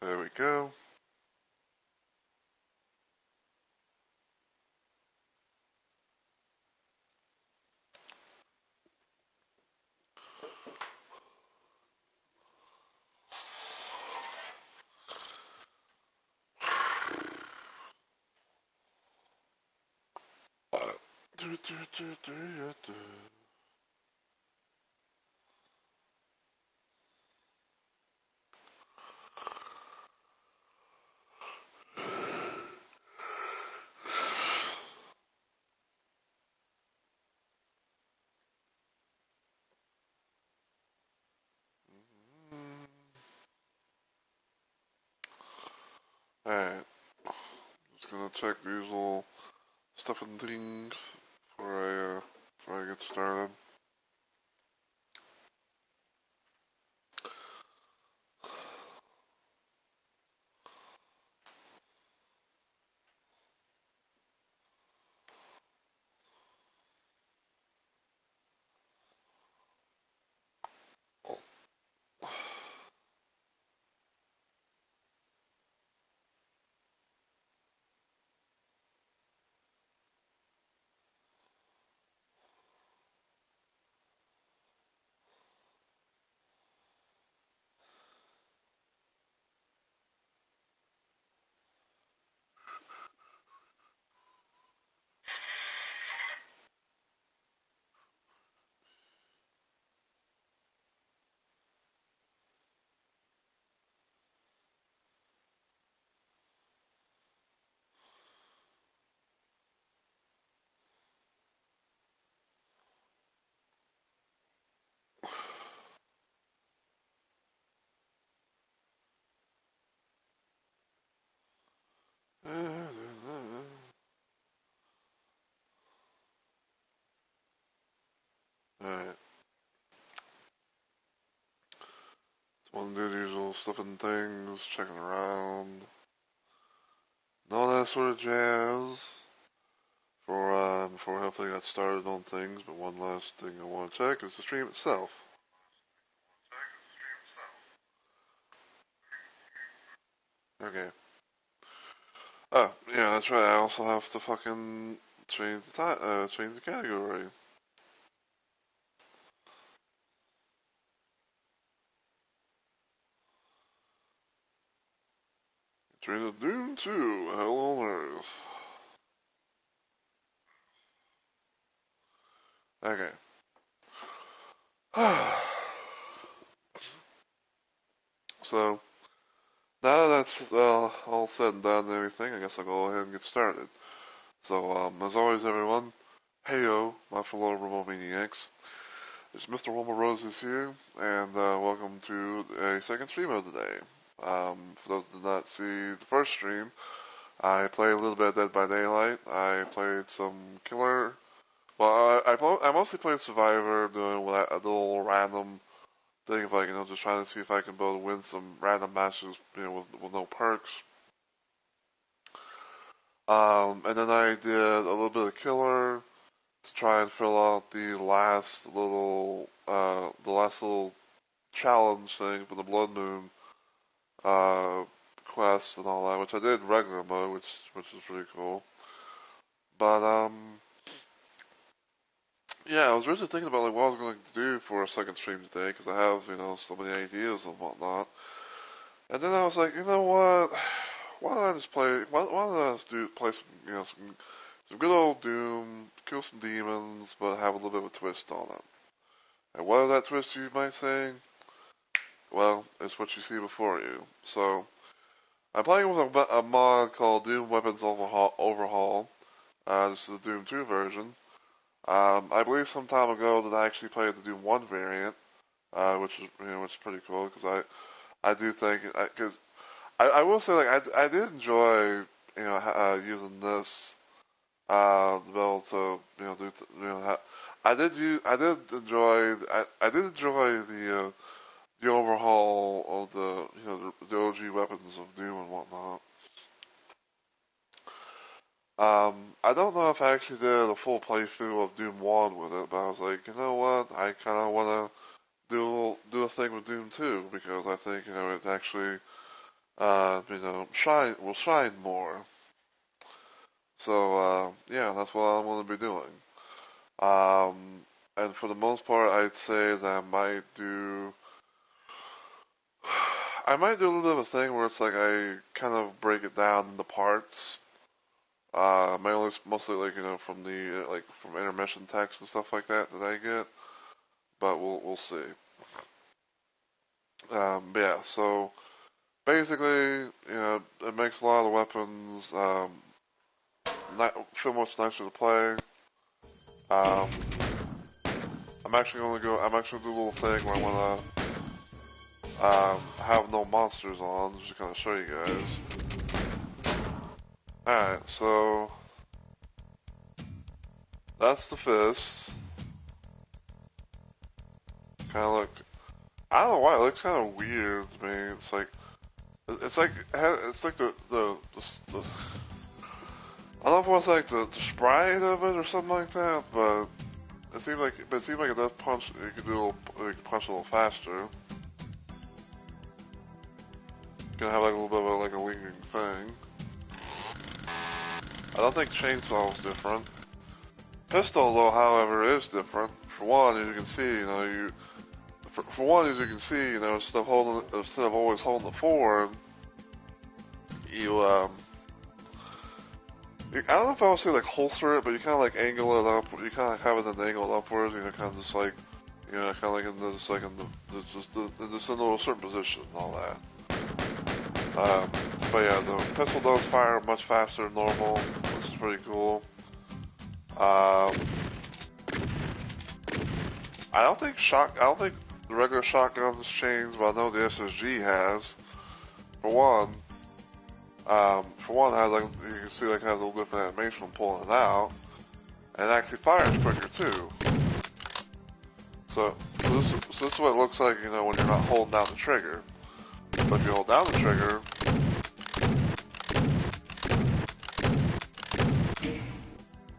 There we go. Do, do, do, do, do. Alright, just gonna check the usual stuff and things before I get started. Alright, so I'm gonna do the usual stuff and things, checking around, and all that sort of jazz. Before hopefully I got started on things, but one last thing I want to check is the stream itself. Okay. Oh, yeah, that's right. I also have to fucking change the category. Change the Doom 2, Hell on Earth. Okay. So, now that's all said and done and everything, I guess I'll go ahead and get started. So, as always, everyone, heyo, my fellow Robo Maniacs. It's Mr. Wilma Roses here, and welcome to a second stream of the day. For those who did not see the first stream, I played a little bit of Dead by Daylight. I played some Killer. Well, I mostly played Survivor, doing a little random thing of like, just trying to see if I can be able to win some random matches, with no perks. And then I did a little bit of Killer to try and fill out the last little challenge thing for the Blood Moon uh, quest and all that, which I did regular mode, which is pretty cool. But yeah, I was originally thinking about like what I was going to do for a second stream today because I have so many ideas and whatnot. And then I was like, you know what? Why don't I just play? Why don't I just play some good old Doom, kill some demons, but have a little bit of a twist on it. And what is that twist, you might say? Well, it's what you see before you. So I'm playing with a mod called Doom Weapons Overhaul. This is the Doom 2 version. I believe some time ago that I actually played the Doom 1 variant, which is pretty cool because I do think because I will say like I did enjoy using this to be able to do I did enjoy the overhaul of the OG weapons of Doom and whatnot. I don't know if I actually did a full playthrough of Doom 1 with it, but I was like, you know what? I kind of want to do a thing with Doom 2 because I think it actually will shine more. So, yeah, that's what I'm going to be doing. And for the most part, I'd say that I might do a little bit of a thing where it's like I kind of break it down into parts. Mainly, mostly like from the from intermission text and stuff like that I get. But we'll see. But yeah, so basically, it makes a lot of the weapons feel much nicer to play. Um, I'm actually gonna do a little thing where I'm gonna have no monsters on, just to kind of show you guys. Alright, so that's the fist. Kind of look, I don't know why, it looks kind of weird to me. It's like the I don't know if it was like the sprite of it or something like that, but it seems like it does punch. You can punch a little faster. You can have like a little bit of a lingering thing. I don't think chainsaw is different. Pistol though, however, is different. For one, as you can see, instead of always holding the forward, I don't know if I would say like holster it, but you kind of like angle it up. You kind of have it angled upwards. Kind of just like, kind of like in this like in a little certain position and all that. But yeah, the pistol does fire much faster than normal, which is pretty cool. I don't think the regular shotgun has changed, but I know the SSG has. For one, has like you can see like it has a little different animation when pulling it out, and it actually fires quicker too. So this is what it looks like, when you're not holding down the trigger. But if you hold down the trigger,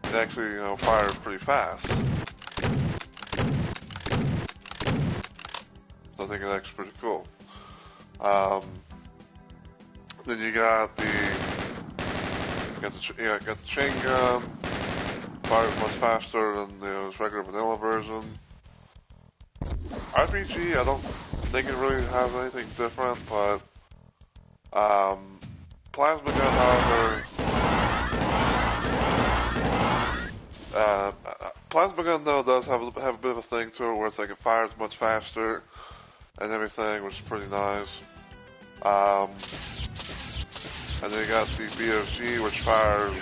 it actually fires pretty fast. So I think it's actually pretty cool. Then you got the chain gun. Fires much faster than the regular vanilla version. RPG, I don't think it really has anything different, but plasma gun, however, plasma gun though does have a bit of a thing to it where it's like it fires much faster and everything, which is pretty nice. And then you got the BFG, which fires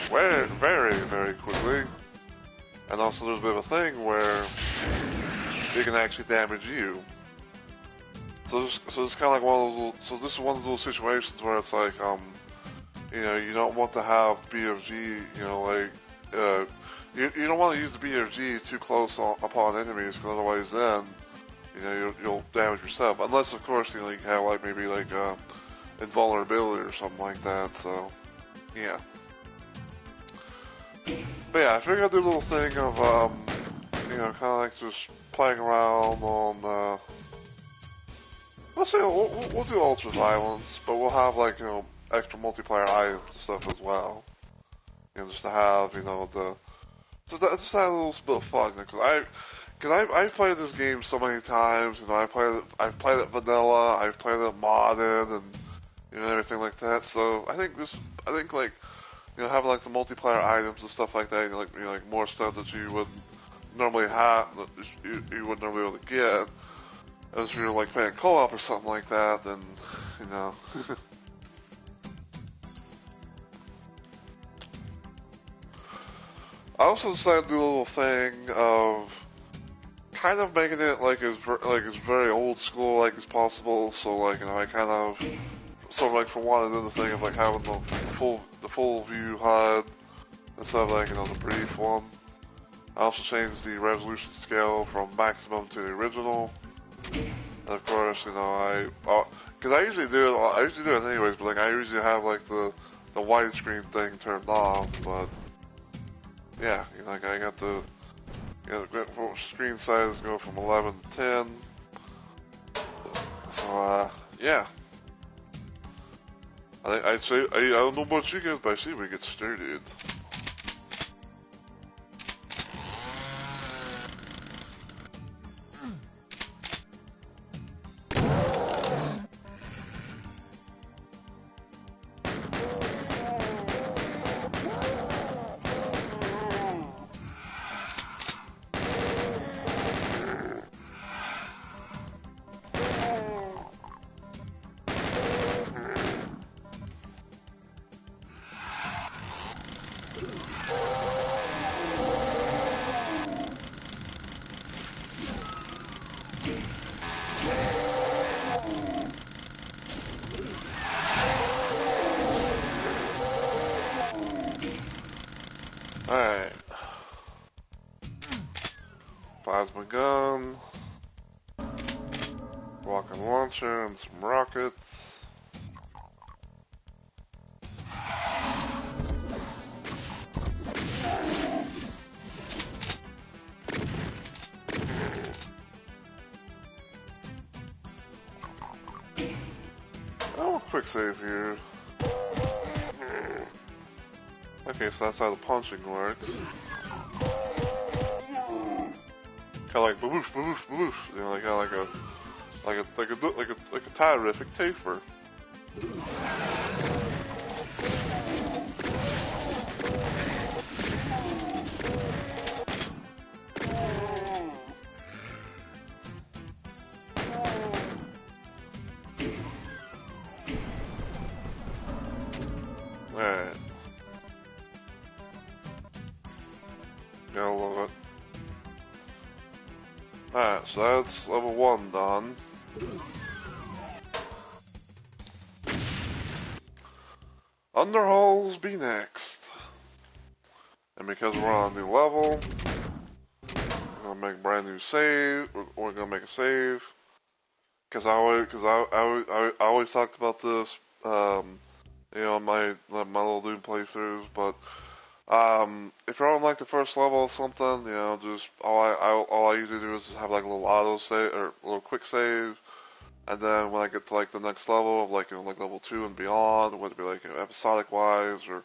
very, very, very quickly. And also there's a bit of a thing where it can actually damage you. So it's kind of like one of those this is one of those situations where it's like, you don't want to have BFG, you don't want to use the BFG too close upon enemies, because otherwise then, you'll damage yourself. Unless, of course, you have like maybe like invulnerability or something like that. So, yeah. But yeah, I figured I'd do a little thing of, kind of like just playing around on, let's say we'll do Ultra Violence, but we'll have like, extra multiplayer items and stuff as well. Just to have, just have a little bit of fun, because I've played this game so many times. I've played it vanilla, I've played it modded, and everything like that. So I think like having like the multiplayer items and stuff like that, like more stuff that you would normally have, that you wouldn't normally be able to get, as if you're like playing co-op or something like that. Then I also decided to do a little thing of kind of making it like as very old school like as possible. So like I kind of sort of like for one, I did the thing of like having the full view HUD instead of like the brief one. I also changed the resolution scale from maximum to the original. And of course, because I usually do it anyways, but like I usually have like the widescreen thing turned off. But yeah, like I got the screen size go from 11 to 10. So yeah. I'd say, I don't know about you guys, but I say we get started. Alright. Plasma gun. Rocket launcher and some rockets. Oh, quick save here. Okay, so that's how the punching works. Kind of like baboosh, baboosh, baboosh. You know, like a terrific taper. Alright. Gotta love it. Alright, so that's level 1 done. Underhauls be next. And because we're on a new level, we're gonna make a brand new save. We're gonna make a save. Cause I always talked about this, you know, my little Doom playthroughs, but if you're on like the first level or something, you know, just all I usually do is just have like a little auto save or a little quick save, and then when I get to like the next level of like, you know, like level 2 and beyond, whether it be like, you know, episodic wise or,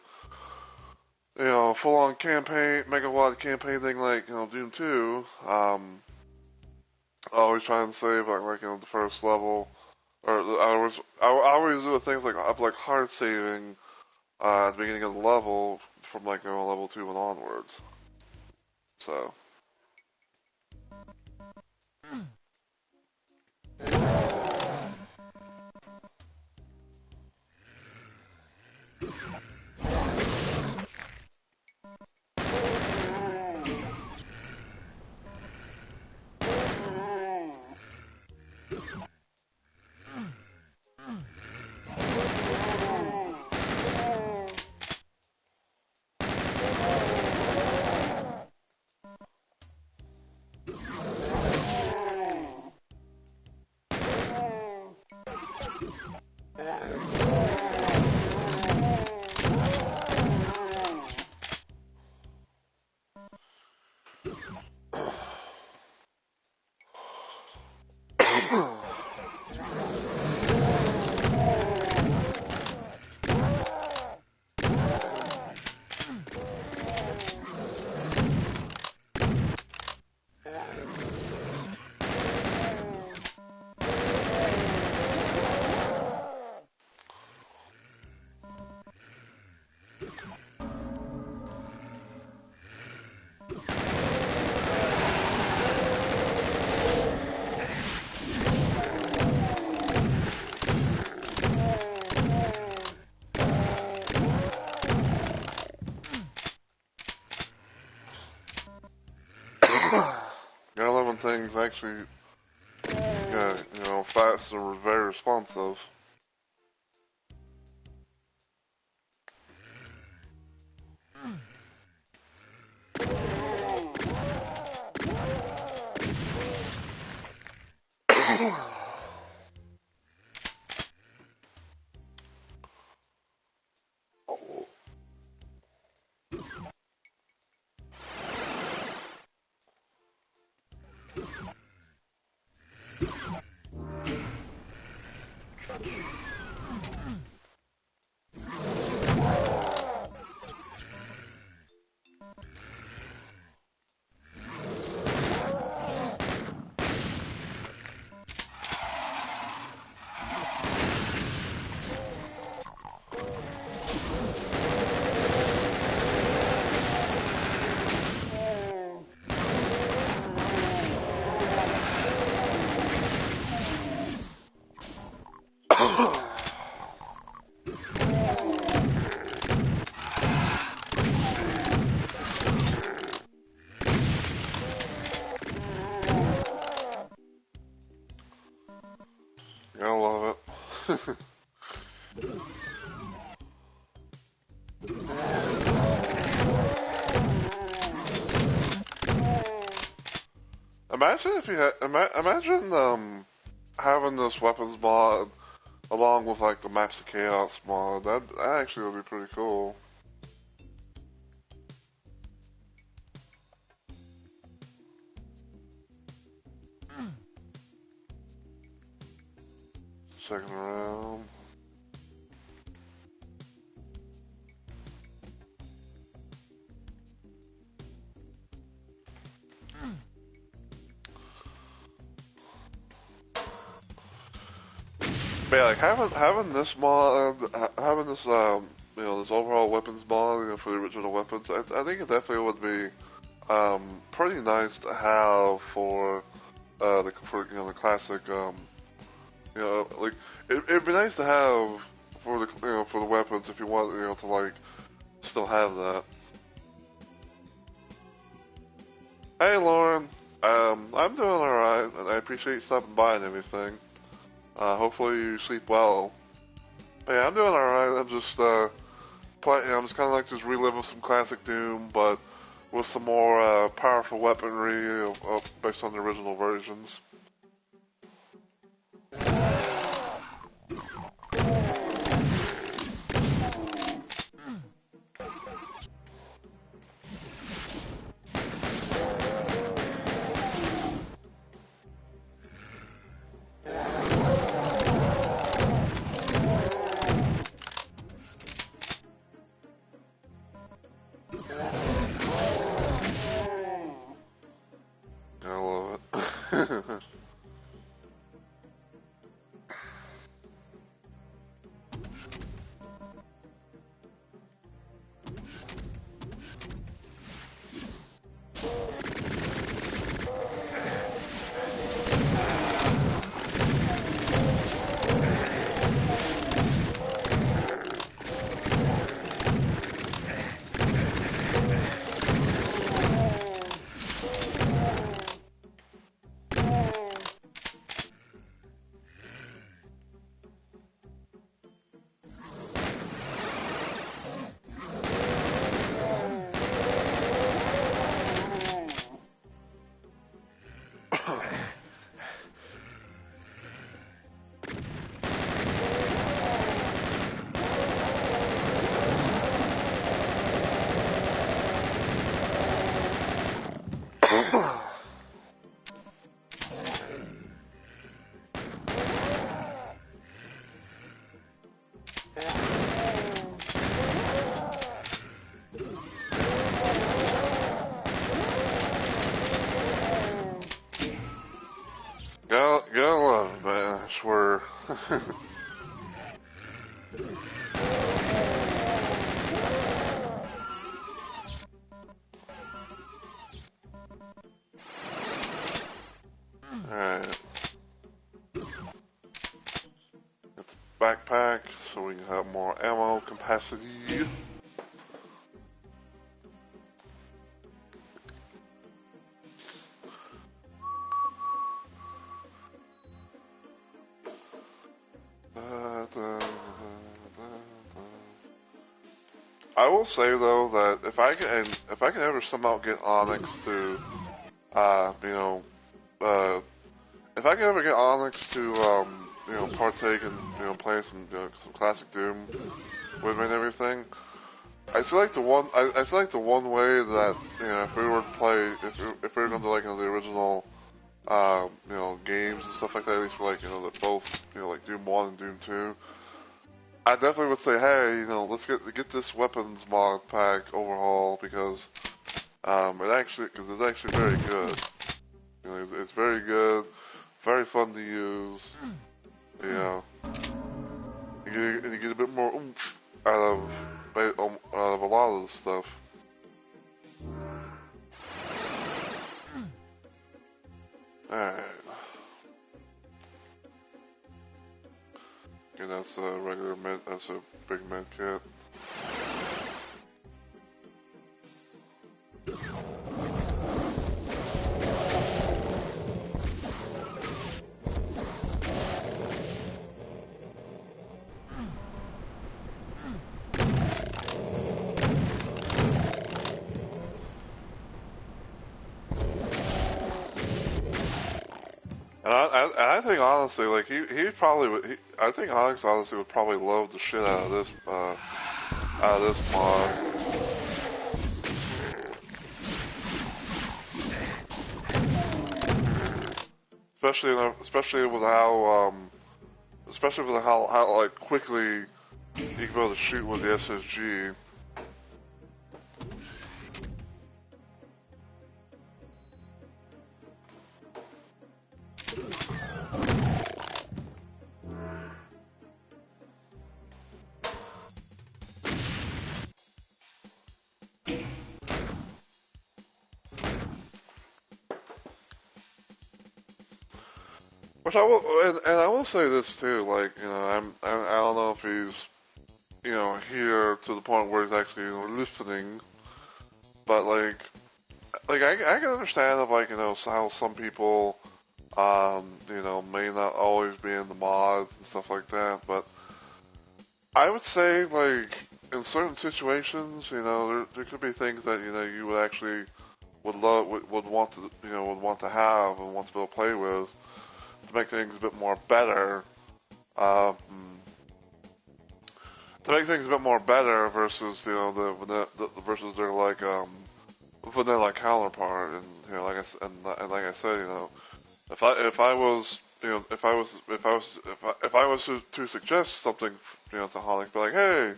you know, full on campaign, megawatt campaign thing like, you know, Doom 2, I always try and save like you know, the first level, or I always do things like hard saving at the beginning of the level from like, you know, level 2 and onwards. So. Got 11 things actually, yeah, you know, fast and very responsive. imagine if you had, imagine having this weapons mod along with like the Maps of Chaos mod. That actually would be pretty cool. Checking around. But yeah, like having this mod, having this this overall weapons mod, for the original weapons, I think it definitely would be pretty nice to have for the classic like it'd be nice to have for the for the weapons if you want to like still have that. Hey Lauren, I'm doing alright, and I appreciate you stopping by and everything. Hopefully you sleep well. Hey, I'm doing alright. I'm just I'm just kind of like just reliving some classic Doom, but with some more powerful weaponry based on the original versions. I love it. Gotta love it, man. I swear. Alright. Get the backpack so we can have more ammo capacity. I will say though that if I can ever somehow get Onyx to if I can ever get Onyx to partake in play some classic Doom with me and everything, I feel like I feel like the one way that if we were to play if we were going to like the original games and stuff like that, at least for like that both like Doom 1 and Doom 2, I definitely would say, hey, let's get this weapons mod pack overhaul because it's actually very good. It's very good, very fun to use. You get a bit more oomph out of a lot of the stuff. Alright. And that's a regular that's a big med kit. I think honestly, like he probably would. I think Onyx honestly would probably love the shit out of this mod. Especially with how like quickly you can be able to shoot with the SSG. Which I will, and I will say this too. Like, you know, I don't know if he's, you know, here to the point where he's actually, you know, listening. But like I can understand if, like, you know, how some people, you know, may not always be in the mods and stuff like that. But I would say, like, in certain situations, you know, there could be things that, you know, you would actually would want to, you know, would want to have and want to be able to play with to make things a bit more better. Um, to make things a bit more better versus, you know, the versus their like vanilla counterpart. And, you know, like and like I said, you know, if I was, you know, if I was to suggest something, you know, to Honic, be like, hey,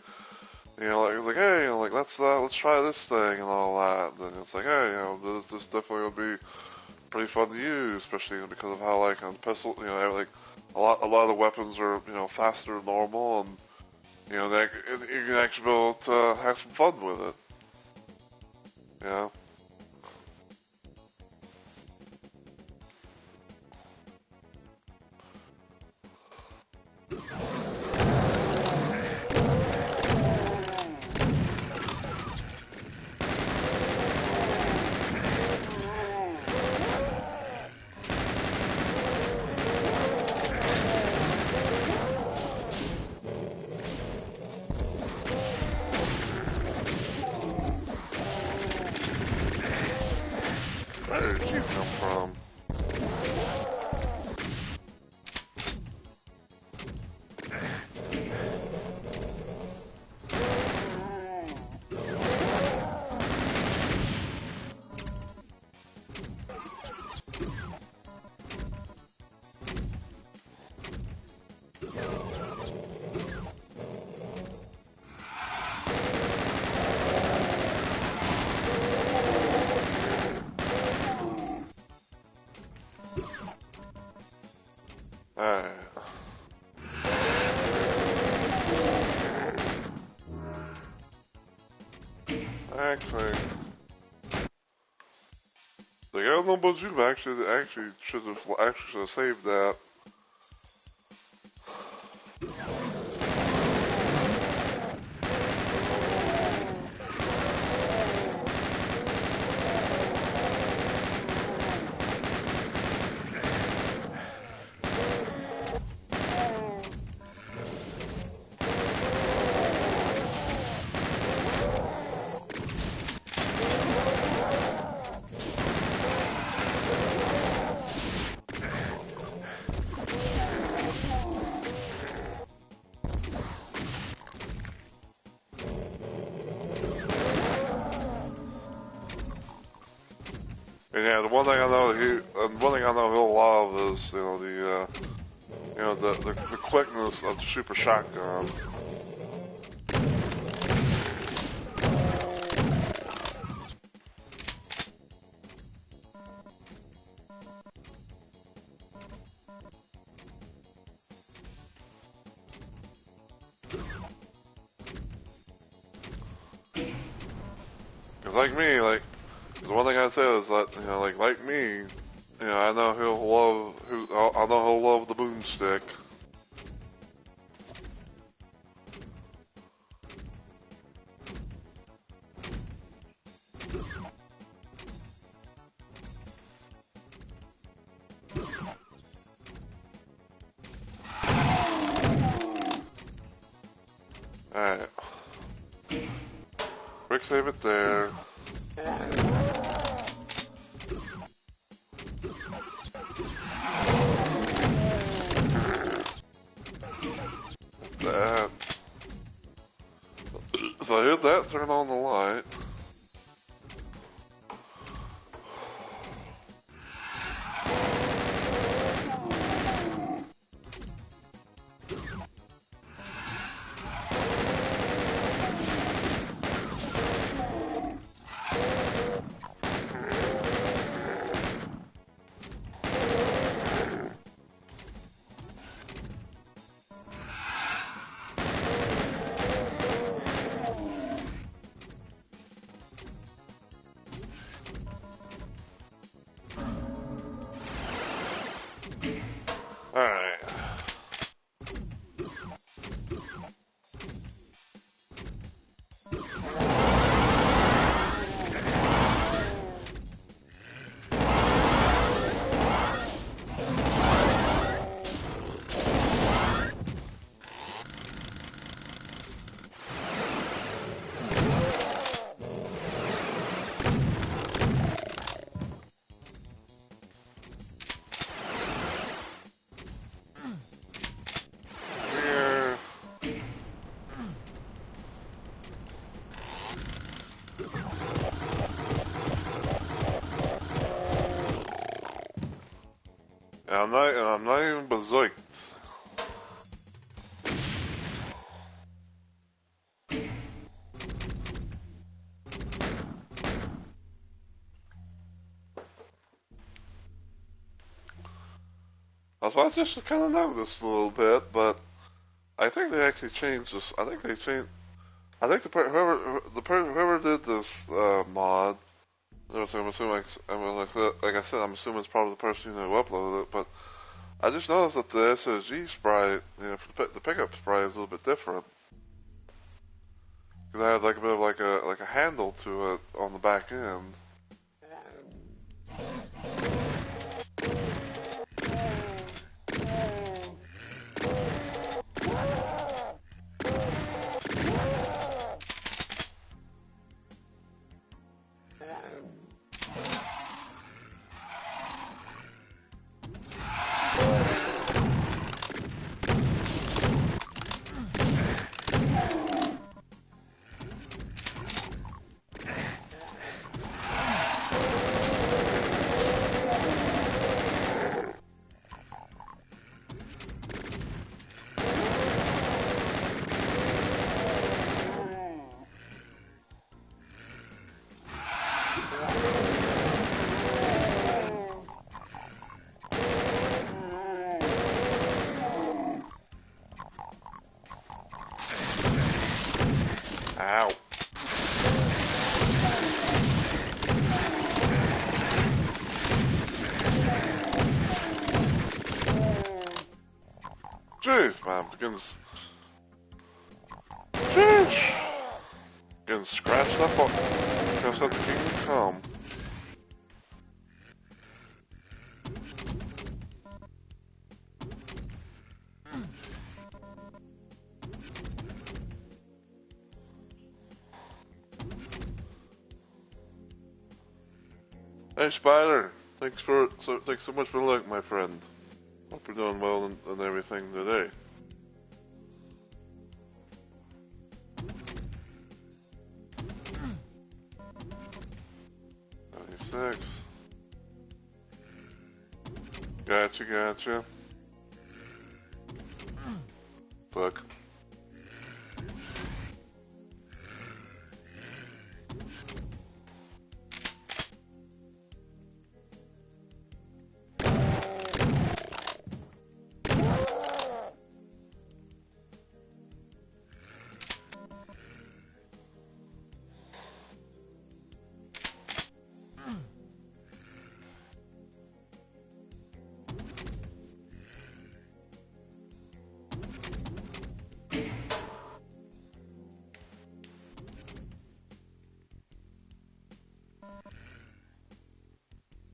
you know, like hey, you know, like let's try this thing and all that. Then it's like, hey, you know, this definitely would be pretty fun to use, especially, you know, because of how, like, on pistol, you know, like a lot of the weapons are, you know, faster than normal, and, you know, you can actually be able to have some fun with it. You know. Where did you come from? Alright. Actually, the Elmo Bazooka actually should have saved that. And yeah, the one thing I know he'll love is, you know, you know, the quickness of the super shotgun. Cause like me, like, the one thing I'd say is that, you know, like me, you know, I know he'll love the boomstick. Alright. Quick save it there. As I hit that, turn on the light. Alright. And I'm not even berserked. I just kind of noticed a little bit, but I think they actually changed this. I think they changed. I think whoever did this mod. I'm assuming, like I said, I'm assuming it's probably the person who uploaded it, but I just noticed that the SSG sprite, for the pickup sprite is a little bit different. Because I had like a bit of like a handle to it on the back end. Ow. Jeez, man, getting scratched up on just at the kingdom come. Hey Spider, thanks so much for the look, my friend. Hope you're doing well and everything today. 96. Gotcha. Fuck.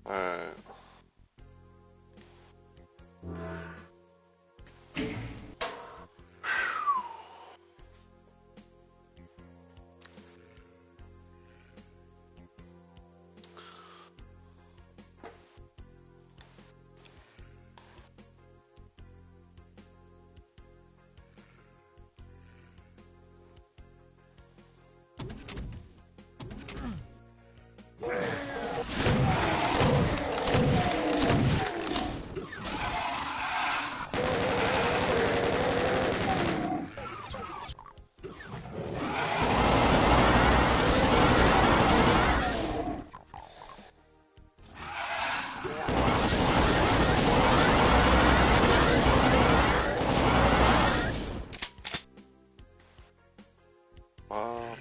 Alright. No.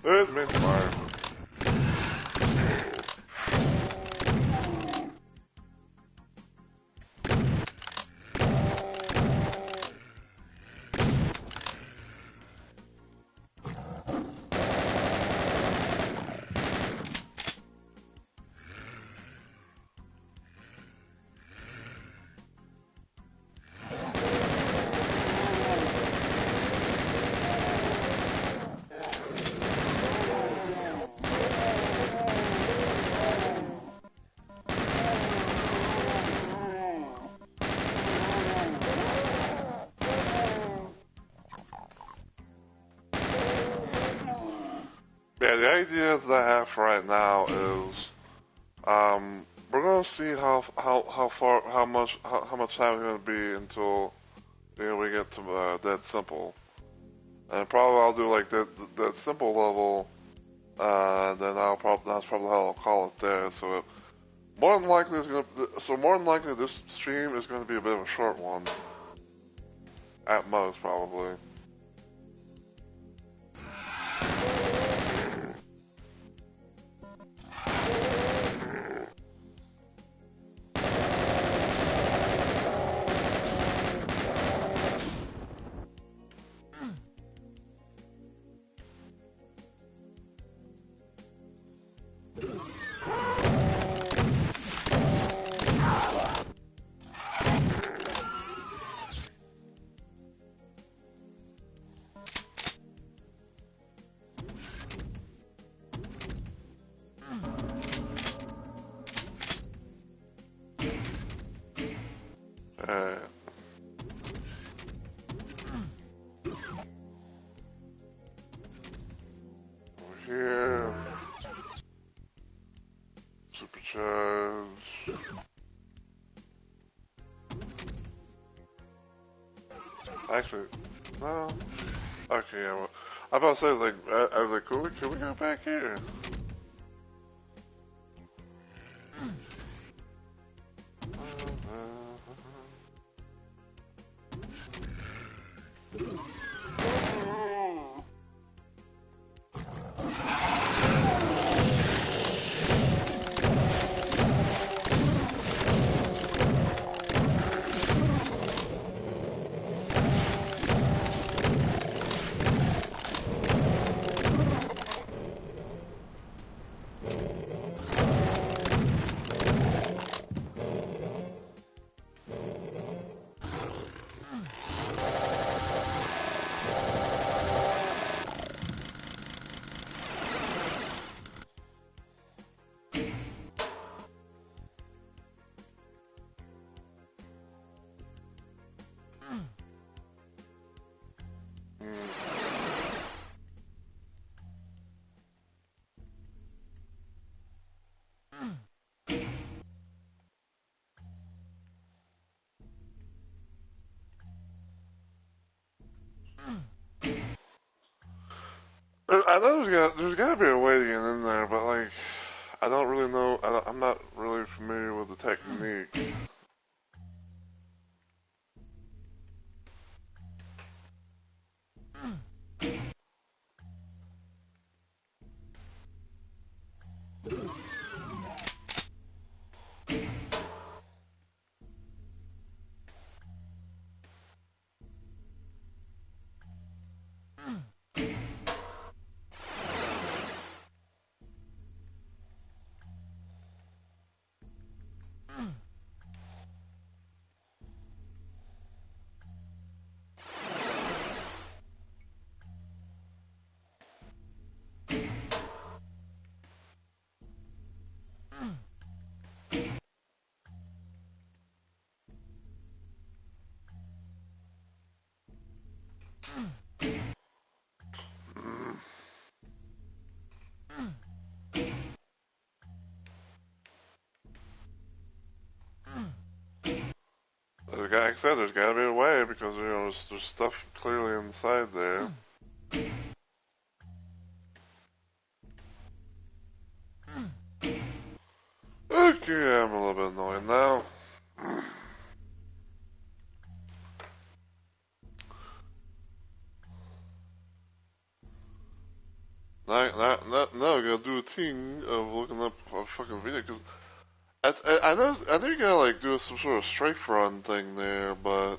There's main fire. Yeah, the idea that I have for right now is, we're gonna see how much time it's gonna be until we get to Dead Simple, and probably I'll do like that simple level. Then that's probably how I'll call it there. So more than likely this stream is gonna be a bit of a short one, at most probably. Alright. Over here. Supercharge. Actually, no. Okay, yeah, well, I was about to say, like, I was like, can we go back here? I know there's gotta be a way to get in there, but like, I don't really know. I'm not really familiar with the technique. Like I said, there's gotta be a way because there's stuff clearly inside there. Okay, I'm a little bit annoyed now. Now I gotta do a thing of looking up a fucking video because I know you gotta like do some sort of strafe run thing there, but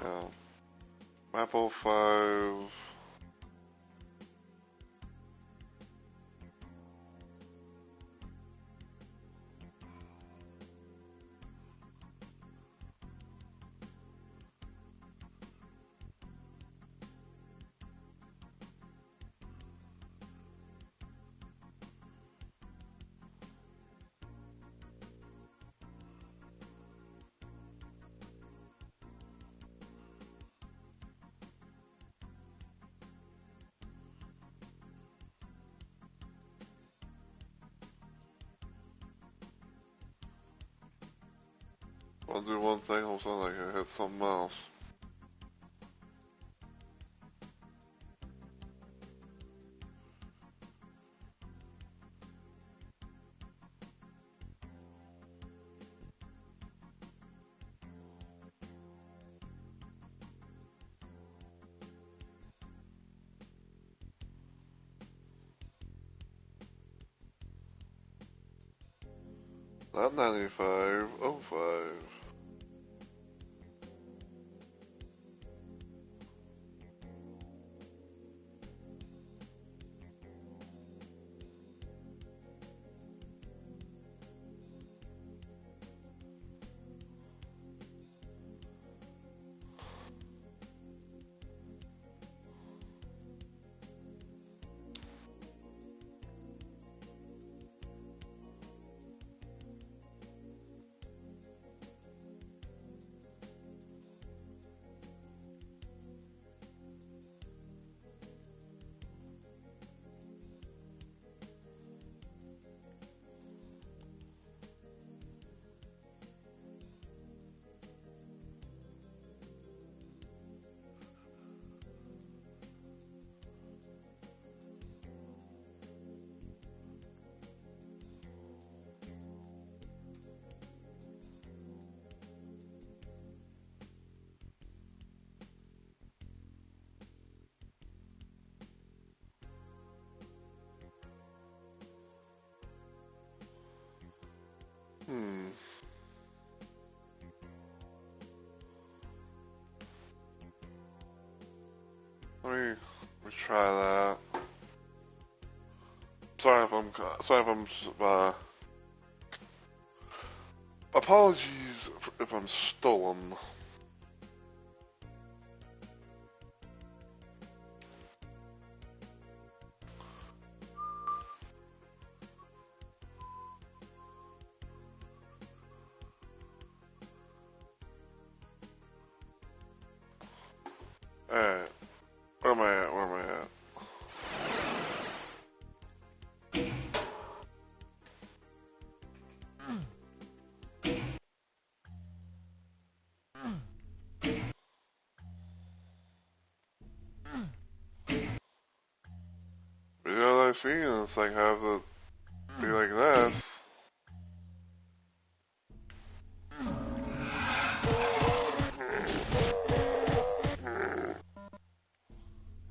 yeah. Map 05. I'll do one thing, all of a sudden I can hit something else. Not 95, 05. Hmm. Let me try that. Sorry if I'm, apologies if I'm stolen. Alright, where am I at, where am I at? I've seen, and it's like have it be like this.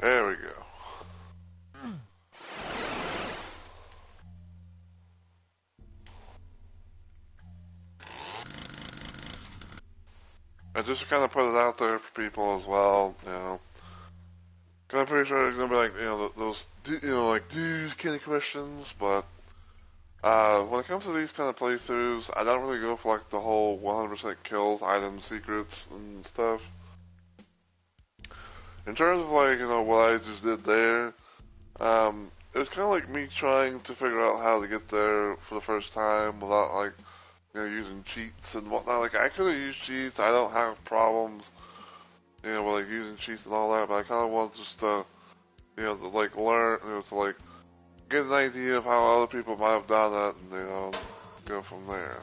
There we go. I just kind of put it out there for people as well, you know. Cause I'm pretty sure there's gonna be like, you know, those, you know, like these kind of questions, but when it comes to these kind of playthroughs, I don't really go for like the whole 100% kills, items, secrets, and stuff. In terms of like, you know, what I just did there, it was kind of like me trying to figure out how to get there for the first time without like, you know, using cheats and whatnot. Like, I could have used cheats. I don't have problems, you know, with like using cheats and all that. But I kind of want just to, you know, to like learn, you know, to like get an idea of how other people might have done it, and you know, go from there.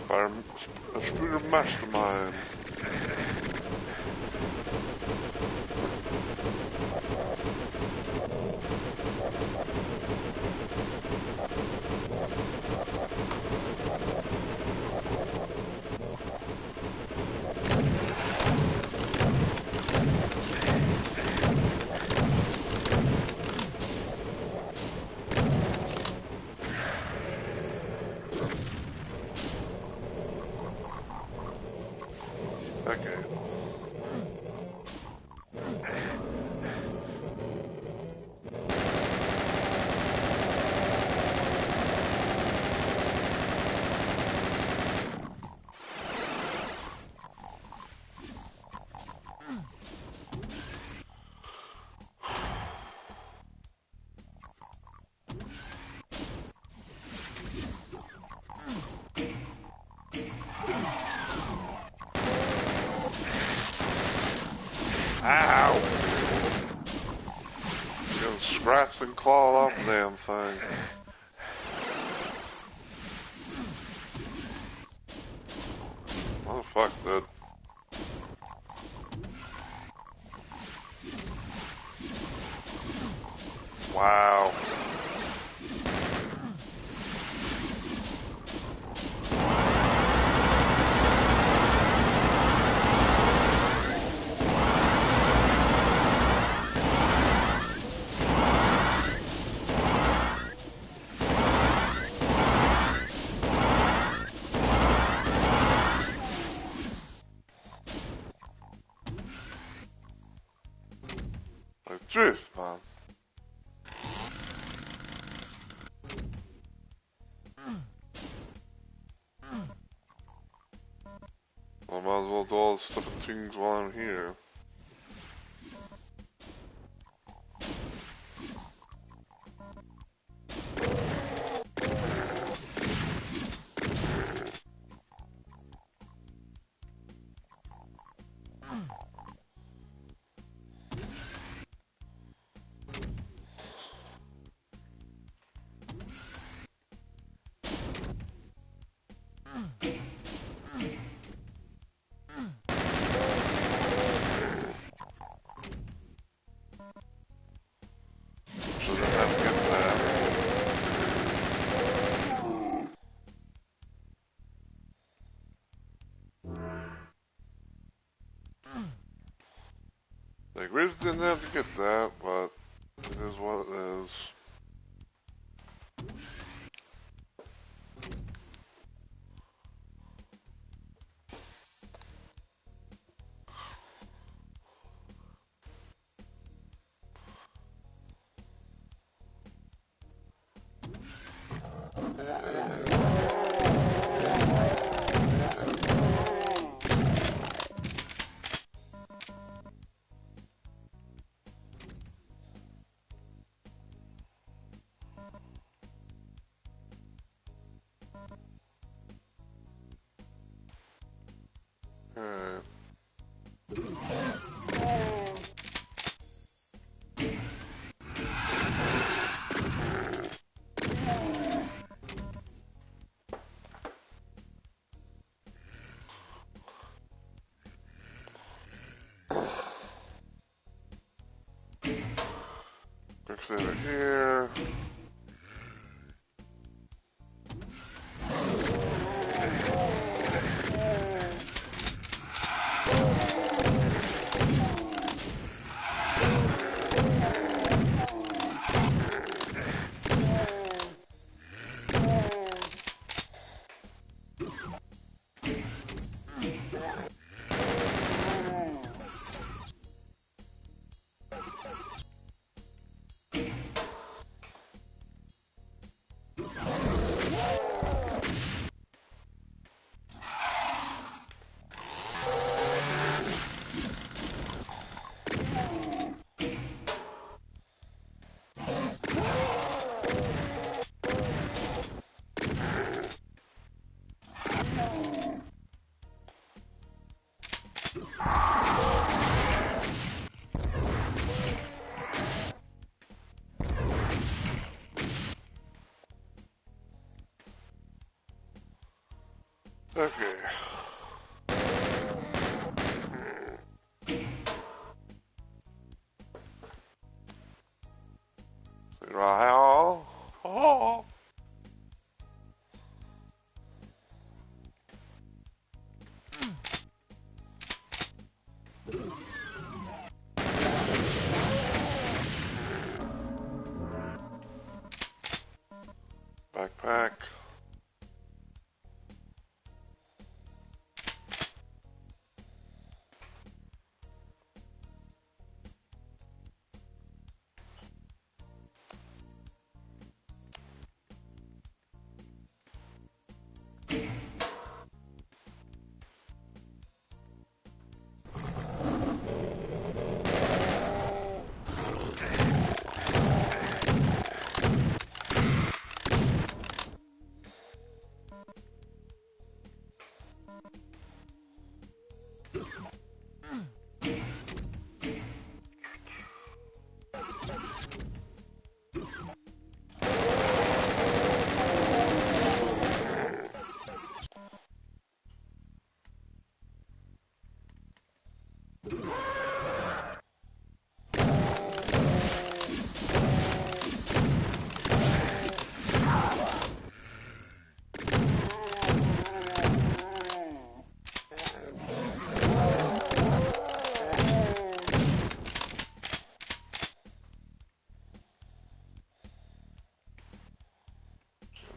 By a Spooner Mastermind. Okay. Ow! Getting scratched and clawed off the damn thing. What the fuck, dude? Wow. Like, drift, man. I might as well do all the stupid things while I'm here. So then have to get that. Like, really didn't have to get that, but it is what it is. Alright. Fix it here. Okay. Right. Oh. Backpack.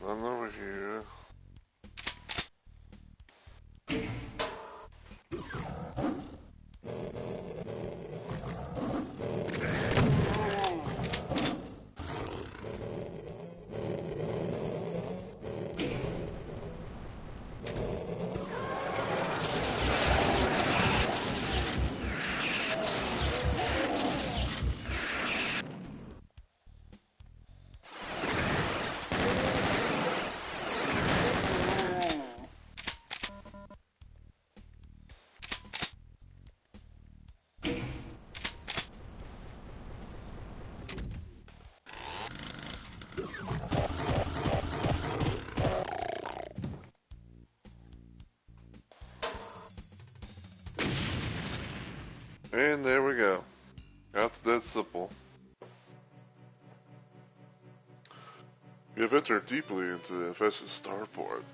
None over here. And there we go. That's that simple. You have entered deeply into the infested starport,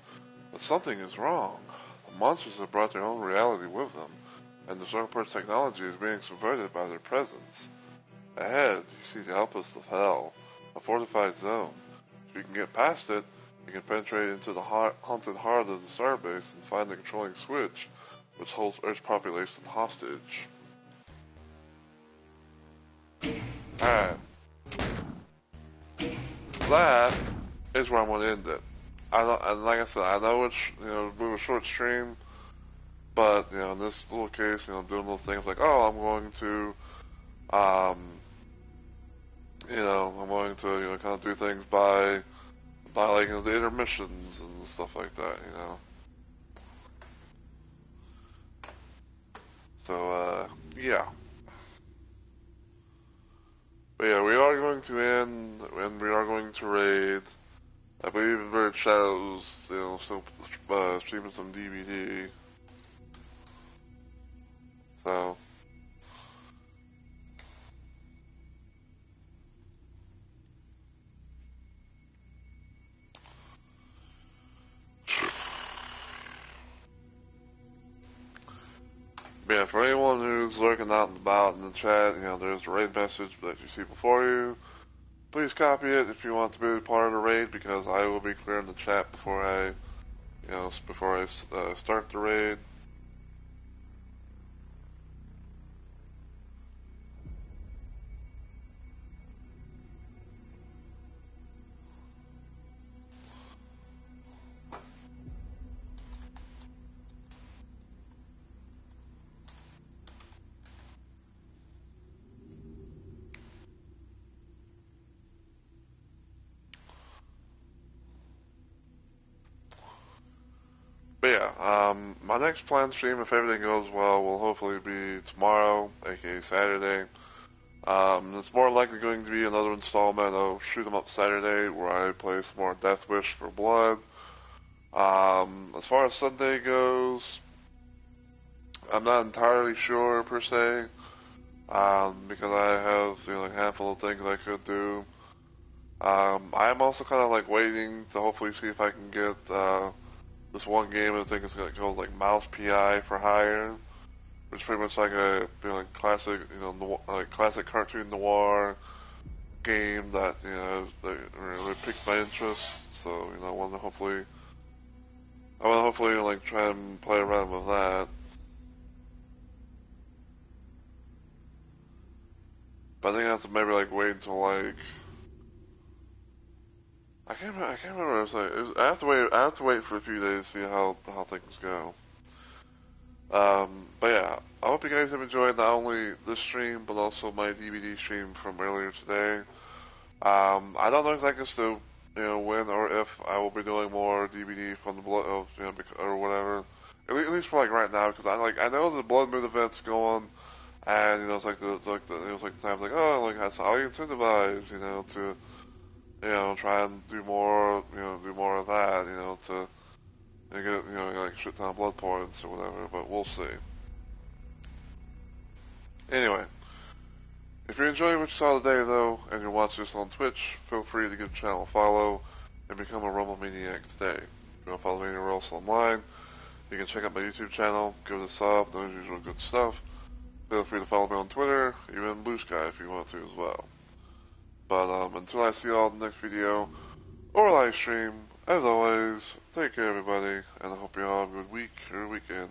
but something is wrong. The monsters have brought their own reality with them, and the starport's technology is being subverted by their presence. Ahead, you see the outpost of Hell, a fortified zone. If you can get past it, you can penetrate into the haunted heart of the starbase and find the controlling switch, which holds Earth's population hostage. Alright. So that is where I'm going to end it. and like I said, I know it's, we were a short stream, but, in this little case, doing little things like, oh, I'm going to, I'm going to, kind of do things by like, the intermissions and stuff like that. So, yeah. But yeah, we are going to end, and we are going to raid. I believe in Bird Shadows, still streaming some DVD. So, but yeah, for anyone who's lurking out and about in the chat, there's the raid message that you see before you. Please copy it if you want to be part of the raid, because I will be clearing the chat before I start the raid. But yeah, my next planned stream, if everything goes well, will hopefully be tomorrow, aka Saturday. It's more likely going to be another installment of Shoot 'em Up Saturday, where I play some more Death Wish for Blood. As far as Sunday goes, I'm not entirely sure per se, because I have like a handful of things I could do. I'm also kind of like waiting to hopefully see if I can get this one game. I think it's called like Mouse PI for Hire, which is pretty much like a like classic like classic cartoon noir game that that really piqued my interest. So I want to hopefully like try and play around with that. But I think I have to maybe like wait until like I can't remember. I have to wait. I have to wait for a few days to see how things go. But yeah, I hope you guys have enjoyed not only this stream but also my DVD stream from earlier today. I don't know exactly still, when or if I will be doing more DVD from the blood of, or whatever. At least for like right now, because I know the Blood Moon event's going, and it's like the times like, oh, like that's how you incentivize, to try and do more, do more of that, to get like shit ton blood points or whatever. But we'll see. Anyway, if you're enjoying what you saw today, though, and you're watching this on Twitch, feel free to give the channel a follow and become a Rumble Maniac today. If you want to follow me anywhere else online, you can check out my YouTube channel, give it a sub, those usual good stuff. Feel free to follow me on Twitter, even Blue Sky if you want to as well. But until I see you all in the next video or live stream, as always, take care everybody, and I hope you all have a good week or weekend.